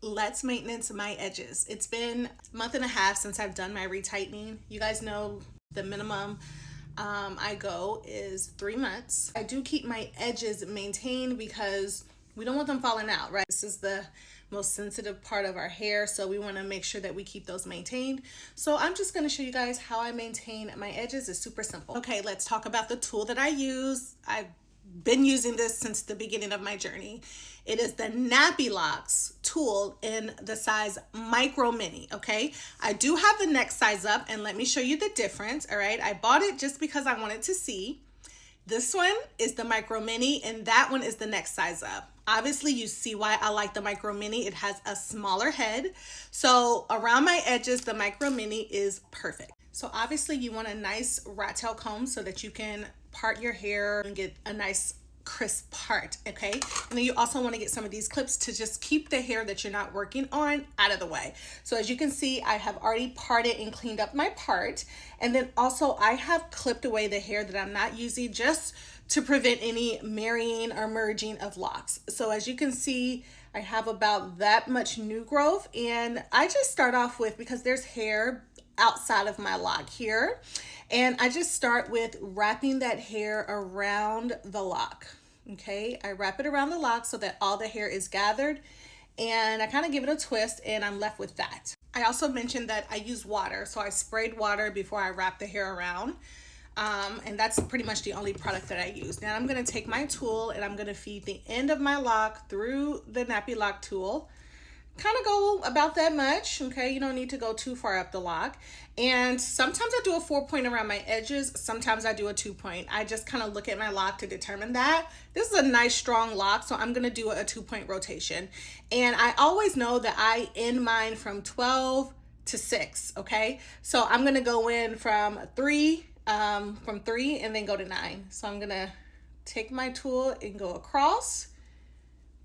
let's maintenance my edges. It's been a month and a half since I've done my retightening. You guys know the minimum I go is 3 months. I do keep my edges maintained because we don't want them falling out, right? This is the most sensitive part of our hair, so we want to make sure that we keep those maintained. So I'm just going to show you guys how I maintain my edges. It's super simple. Okay, let's talk about the tool that I use. I've been using this since the beginning of my journey. It is the Nappy Locks tool in the size Micro Mini, okay? I do have the next size up, and let me show you the difference, all right? I bought it just because I wanted to see. This one is the Micro Mini, and that one is the next size up. Obviously, you see why I like the Micro Mini. It has a smaller head. So around my edges, the Micro Mini is perfect. So obviously, you want a nice rat tail comb so that you can part your hair and get a nice crisp part, okay? And then you also want to get some of these clips to just keep the hair that you're not working on out of the way. So as you can see, I have already parted and cleaned up my part. And then also I have clipped away the hair that I'm not using just to prevent any marrying or merging of locks. So as you can see, I have about that much new growth, and I just start off with, because there's hair outside of my lock here, and I just start with wrapping that hair around the lock. Okay, I wrap it around the lock so that all the hair is gathered, and I kind of give it a twist, and I'm left with that. I also mentioned that I use water, so I sprayed water before I wrap the hair around. And that's pretty much the only product that I use. Now I'm going to take my tool and I'm going to feed the end of my lock through the Nappy Lock tool. Kind of go about that much, okay? You don't need to go too far up the lock. And sometimes I do a 4-point around my edges. Sometimes I do a 2-point. I just kind of look at my lock to determine that. This is a nice strong lock, so I'm going to do a 2-point rotation. And I always know that I end mine from 12 to 6, okay? So I'm going to go in from 3 and then go to 9. So I'm gonna take my tool and go across,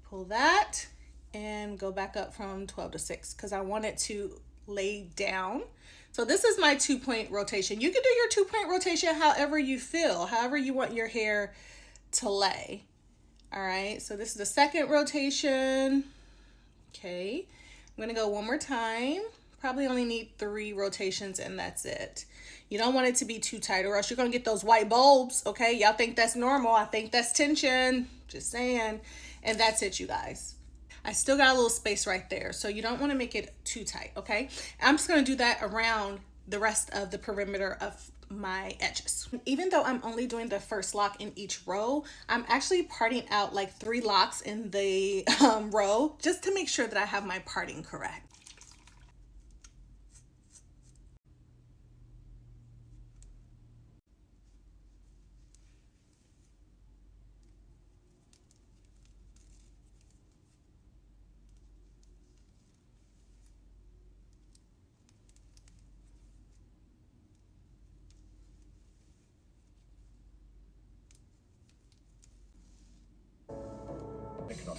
pull that, and go back up from 12 to 6 because I want it to lay down. So this is my 2-point rotation. You can do your 2-point rotation however you feel, however you want your hair to lay. All right, so this is the second rotation. Okay, I'm gonna go one more time. Probably only need 3 rotations and that's it. You don't want it to be too tight or else you're gonna get those white bulbs, okay? Y'all think that's normal. I think that's tension, just saying. And that's it, you guys. I still got a little space right there, so you don't wanna make it too tight, okay? I'm just gonna do that around the rest of the perimeter of my edges. Even though I'm only doing the first lock in each row, I'm actually parting out like 3 locks in the row just to make sure that I have my parting correct.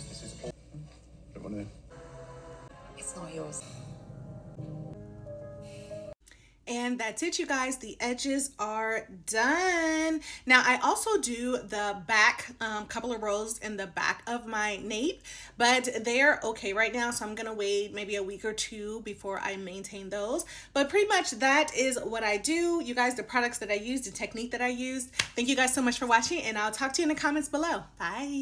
This is all. Don't want to. It's not yours. And that's it, you guys. The edges are done. Now I also do the back, couple of rows in the back of my nape, but they're okay right now, so I'm gonna wait maybe a week or 2 before I maintain those. But pretty much that is what I do, you guys. The products that I use, the technique that I use. Thank you guys so much for watching, and I'll talk to you in the comments below. Bye.